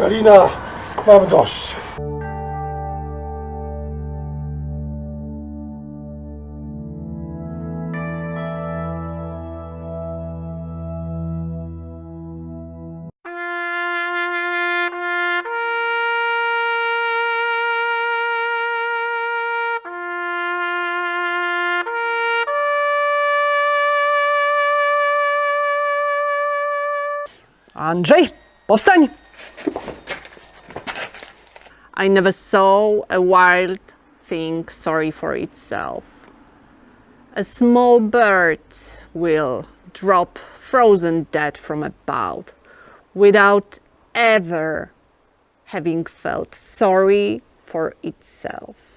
Halina, mam dość. Andrzej, powstań! I never saw a wild thing sorry for itself. A small bird will drop frozen dead from above without ever having felt sorry for itself.